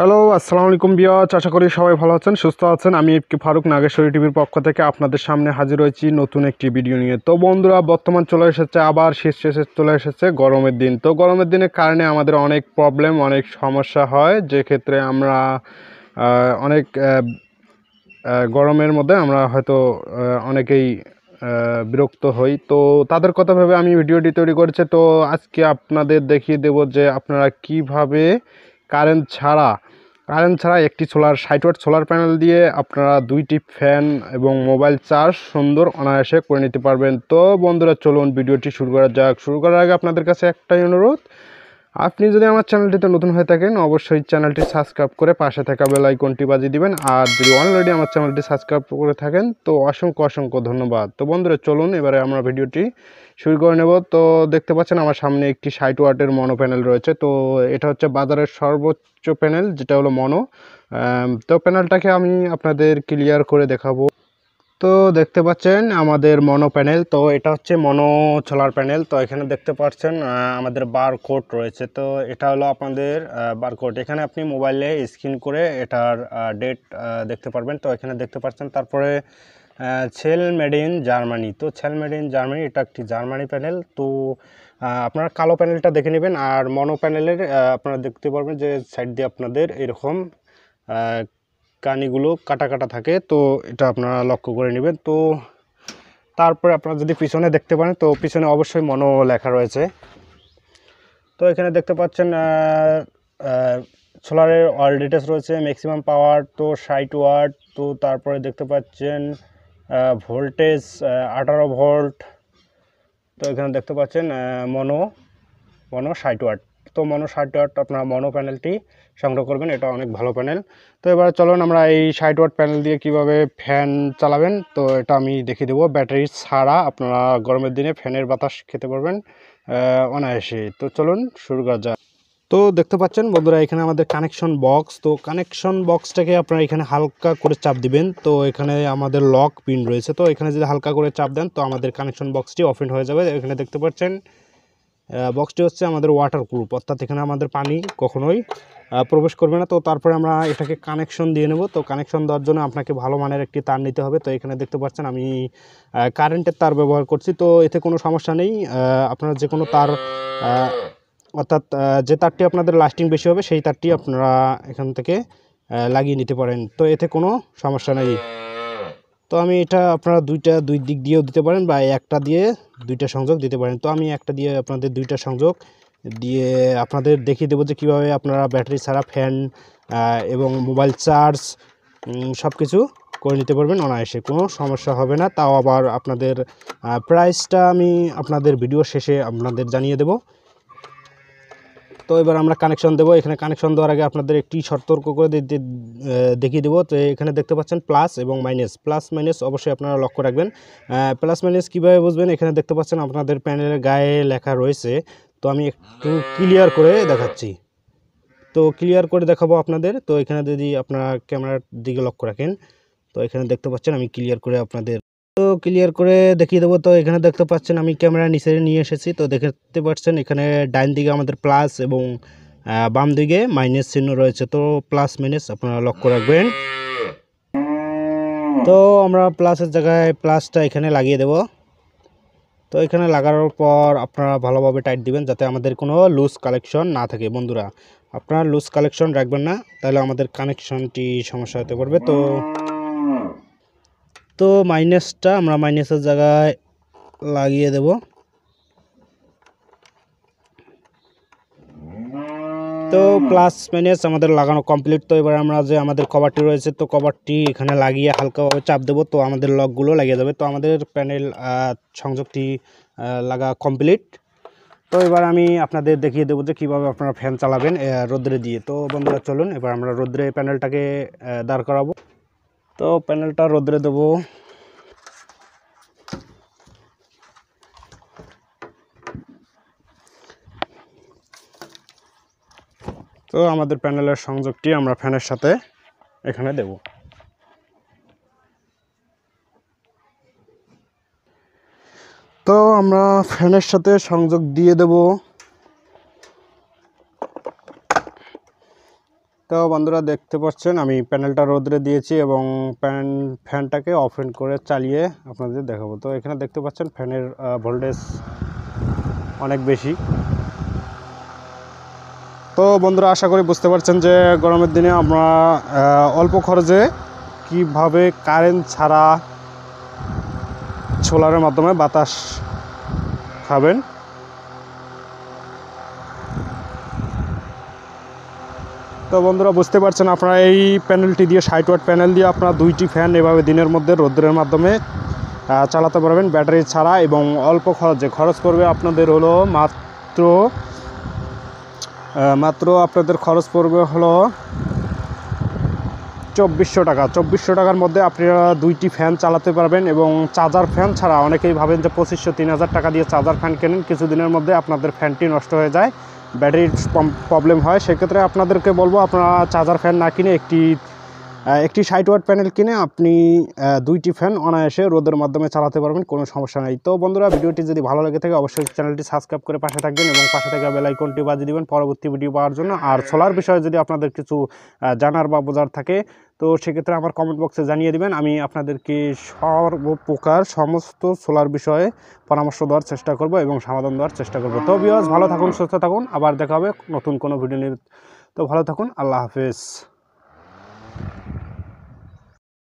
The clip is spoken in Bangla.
হ্যালো, আসসালামু আলাইকুম ভিউয়ার্স। আশা করি সবাই ভালো আছেন, সুস্থ আছেন। আমি এফকে ফারুক নাগেশ্বরী টিভির পক্ষ থেকে আপনাদের সামনে হাজির হয়েছি নতুন একটি ভিডিও নিয়ে। তো বন্ধুরা, বর্তমান চলে এসেছে আবার শীত শেষে চলে এসেছে গরমের দিন। তো গরমের দিনের কারণে আমাদের অনেক প্রবলেম, অনেক সমস্যা হয়, যে ক্ষেত্রে আমরা অনেক গরমের মধ্যে আমরা হয়তো অনেকেই বিরক্ত হই। তো তাদের কথা ভেবে আমি ভিডিওটি তৈরি করেছি। তো আজকে আপনাদের দেখিয়ে দেব যে আপনারা কিভাবে কারেন্ট ছাড়া একটি 60 ওয়াট সোলার প্যানেল দিয়ে আপনারা 2টি ফ্যান এবং মোবাইল চার্জ সুন্দর অনায়াসে করে নিতে পারবেন। তো বন্ধুরা, চলুন ভিডিওটি শুরু করা যাক। শুরু করার আগে আপনাদের কাছে একটাই অনুরোধ, আপনি যদি আমার চ্যানেলটিতে নতুন হয়ে থাকেন অবশ্যই চ্যানেলটি সাবস্ক্রাইব করে পাশে থাকা বেল আইকনটি বাজিয়ে দিবেন। আর যদি অলরেডি আমার চ্যানেলটি সাবস্ক্রাইব করে থাকেন তো অসংখ্য অসংখ্য ধন্যবাদ। তো বন্ধুরা, চলুন এবারে আমরা ভিডিওটি শুরু করে নেব। তো দেখতে পাচ্ছেন আমার সামনে একটি 60 ওয়াটের মনো প্যানেল রয়েছে। তো এটা হচ্ছে বাজারের সর্বোচ্চ প্যানেল, যেটা হলো মনো। তো প্যানেলটাকে আমি আপনাদের ক্লিয়ার করে দেখাবো। তো দেখতে পাচ্ছেন আমাদের মনো প্যানেল। তো এটা হচ্ছে মনো সোলার প্যানেল। তো এখানে দেখতে পাচ্ছেন আমাদের বারকোড রয়েছে। তো এটা হলো আপনাদের বারকোড। এখানে আপনি মোবাইলে স্ক্যান করে এটার ডেট দেখতে পারবেন। তো এখানে দেখতে পাচ্ছেন তারপরে সেল মেড ইন জার্মানি। তো সেল মেড ইন জার্মানি, এটা একটি জার্মানি প্যানেল। তো আপনারা কালো প্যানেলটা দেখে নেবেন। আর মনো প্যানেলের আপনারা দেখতে পারবেন যে সাইড দিয়ে আপনাদের এরকম কানিগুলো কাটা কাটা থাকে। তো এটা আপনারা লক্ষ্য করে নেবেন। তো তারপরে আপনারা যদি পিছনে দেখতে পারেন, তো পিছনে অবশ্যই মনো লেখা রয়েছে। তো এখানে দেখতে পাচ্ছেন সোলারের অল ডিটেলস রয়েছে, ম্যাক্সিমাম পাওয়ার তো 60 ওয়াট। তো তারপরে দেখতে পাচ্ছেন ভোল্টেজ 18 ভোল্ট। তো এখানে দেখতে পাচ্ছেন মনো 60 ওয়াট। তো মনো 60 ওয়াট আপনারা মনো প্যানেলটি সংগ্রহ করবেন, এটা অনেক ভালো প্যানেল। তো এবার চলুন আমরা এই 60 ওয়াট প্যানেল দিয়ে কিভাবে ফ্যান চালাবেন তো এটা আমি দেখিয়ে দেবো। ব্যাটারি ছাড়া আপনারা গরমের দিনে ফ্যানের বাতাস খেতে পারবেন অনায়াসে। তো চলুন শুরু করা যাক। তো দেখতে পাচ্ছেন বন্ধুরা, এখানে আমাদের কানেকশন বক্স। তো কানেকশন বক্সটাকে আপনারা এখানে হালকা করে চাপ দিবেন। তো এখানে আমাদের লক পিন রয়েছে। তো এখানে যদি হালকা করে চাপ দেন তো আমাদের কানেকশন বক্সটি ওপেন হয়ে যাবে। এখানে দেখতে পাচ্ছেন বক্সটি হচ্ছে আমাদের ওয়াটারপ্রুফ, অর্থাৎ এখানে আমাদের পানি কখনোই প্রবেশ করবে না। তো তারপরে আমরা এটাকে কানেকশন দিয়ে নেব। তো কানেকশন দেওয়ার জন্য আপনাকে ভালো মানের একটি তার নিতে হবে। তো এখানে দেখতে পাচ্ছেন আমি কারেন্টের তার ব্যবহার করছি। তো এতে কোনো সমস্যা নেই, আপনারা যে কোনো তার অর্থাৎ যে তারটি আপনাদের লাস্টিং বেশি হবে সেই তারটি আপনারা এখান থেকে লাগিয়ে নিতে পারেন। তো এতে কোনো সমস্যা নেই। তো আমি এটা আপনারা দুই দিক দিয়েও দিতে পারেন বা একটা দিয়ে দুইটা সংযোগ দিতে পারেন। তো আমি একটা দিয়ে আপনাদের দুইটা সংযোগ দিয়ে আপনাদের দেখিয়ে দেবো যে কীভাবে আপনারা ব্যাটারি ছাড়া ফ্যান এবং মোবাইল চার্জ সব কিছু করে নিতে পারবেন অনায়াসে, কোনো সমস্যা হবে না। তাও আবার আপনাদের প্রাইসটা আমি আপনাদের ভিডিও শেষে আপনাদের জানিয়ে দেব। তো এবার আমরা কানেকশন দেবো। এখানে কানেকশন দেওয়ার আগে আপনাদের একটি সতর্ক করে দেখিয়ে দেবো। তো এখানে দেখতে পাচ্ছেন প্লাস এবং মাইনাস। প্লাস মাইনাস অবশ্যই আপনারা লক্ষ্য রাখবেন। প্লাস মাইনাস কীভাবে বুঝবেন, এখানে দেখতে পাচ্ছেন আপনাদের প্যানেলের গায়ে লেখা রয়েছে। তো আমি একটু ক্লিয়ার করে দেখাচ্ছি। তো ক্লিয়ার করে দেখাবো আপনাদের। তো এখানে যদি আপনারা ক্যামেরার দিকে লক্ষ্য রাখেন, তো এখানে দেখতে পাচ্ছেন আমি ক্লিয়ার করে আপনাদের ক্লিয়ার করে দেখিয়ে দেবো। তো এখানে দেখতে পাচ্ছেন আমি ক্যামেরা নিচে নিয়ে এসেছি। তো দেখতে পাচ্ছেন এখানে ডাইন দিকে আমাদের প্লাস এবং বাম দিকে মাইনাস চিহ্ন রয়েছে। তো প্লাস মাইনাস আপনারা লক্ষ্য রাখবেন। তো আমরা প্লাসের জায়গায় প্লাসটা এখানে লাগিয়ে দেব। তো এখানে লাগানোর পর আপনারা ভালোভাবে টাইট দিবেন যাতে আমাদের কোনো লুজ কালেকশন না থাকে। বন্ধুরা, আপনারা লুজ কালেকশন রাখবেন না, তাহলে আমাদের কানেকশনটি সমস্যা হতে পারবে। তো মাইনাসটা আমরা মাইনাসের জায়গায় লাগিয়ে দেব। তো প্লাস মাইনাস আমাদের লাগানো কমপ্লিট। তো এবার আমরা যে আমাদের কভারটি রয়েছে, তো কভারটি এখানে লাগিয়ে হালকাভাবে চাপ দেবো। তো আমাদের লকগুলো লাগিয়ে যাবে। তো আমাদের প্যানেল সংযোগটি লাগা কমপ্লিট। তো এবার আমি আপনাদের দেখিয়ে দেবো যে কীভাবে আপনারা ফ্যান চালাবেন রোদ্রে দিয়ে। তো বন্ধুরা, চলুন এবার আমরা রোদ্রে প্যানেলটাকে দাঁড় করাবো। তো প্যানেলটা রোদ্রে দেবো। তো আমাদের প্যানেলের সংযোগটি আমরা ফ্যানের সাথে এখানে দেব। তো আমরা ফ্যানের সাথে সংযোগ দিয়ে দেব। তো বন্ধুরা দেখতে পাচ্ছেন আমি প্যানেলটা রোদরে দিয়েছি এবং ফ্যানটাকে অফ করে চালিয়ে আপনাদের দেখাবো। তো এখানে দেখতে পাচ্ছেন ফ্যানের ভোল্টেজ অনেক বেশি। তো বন্ধুরা আশা করি বুঝতে পারছেন যে গরমের দিনে আমরা অল্প খরচে কিভাবে কারেন্ট ছাড়া সোলারের মাধ্যমে বাতাস খাবেন। তো বন্ধুরা বুঝতে পারছেন আপনারা এই প্যানেলটি দিয়ে 60 ওয়াট প্যানেল দিয়ে আপনারা 2টি ফ্যান এভাবে দিনের মধ্যে রোদ্রের মাধ্যমে চালাতে পারবেন ব্যাটারি ছাড়া এবং অল্প খরচে। খরচ করবে আপনাদের হলো মাত্র আপনাদের খরচ পড়বে হলো 2400 টাকা। 2400 টাকার মধ্যে আপনারা 2টি ফ্যান চালাতে পারবেন এবং চার্জার ফ্যান ছাড়া অনেকেই ভাবেন যে 2500-3000 টাকা দিয়ে চার্জার ফ্যান কেনেন, কিছুদিনের মধ্যে আপনাদের ফ্যানটি নষ্ট হয়ে যায়, ব্যাটারির প্রবলেম হয়। সেক্ষেত্রে আপনাদেরকে বলবো আপনারা চার্জার ফ্যান না কিনে একটি 60 ওয়াট প্যানেল কিনে আপনি 2টি ফ্যান অনায়াসে রোদের মাধ্যমে চালাতে পারবেন, কোনো সমস্যা নেই। তো বন্ধুরা ভিডিওটি যদি ভালো লাগে থাকে অবশ্যই চ্যানেলটি সাবস্ক্রাইব করে পাশে থাকবেন এবং পাশে থাকা বেল আইকনটি বাজিয়ে দিবেন পরবর্তী ভিডিও পাওয়ার জন্য। আর সোলার বিষয়ে যদি আপনাদের কিছু জানার বা বোঝার থাকে তো সেক্ষেত্রে আমার কমেন্ট বক্সে জানিয়ে দিবেন, আমি আপনাদেরকে সর্বপ্রকার সমস্ত সোলার বিষয়ে পরামর্শ দেওয়ার চেষ্টা করব এবং সমাধান দেওয়ার চেষ্টা করব। তো ভিউয়ার্স ভালো থাকুন, সুস্থ থাকুন, আবার দেখা হবে নতুন কোনো ভিডিও নিয়ে। তো ভালো থাকুন, আল্লাহ হাফেজ।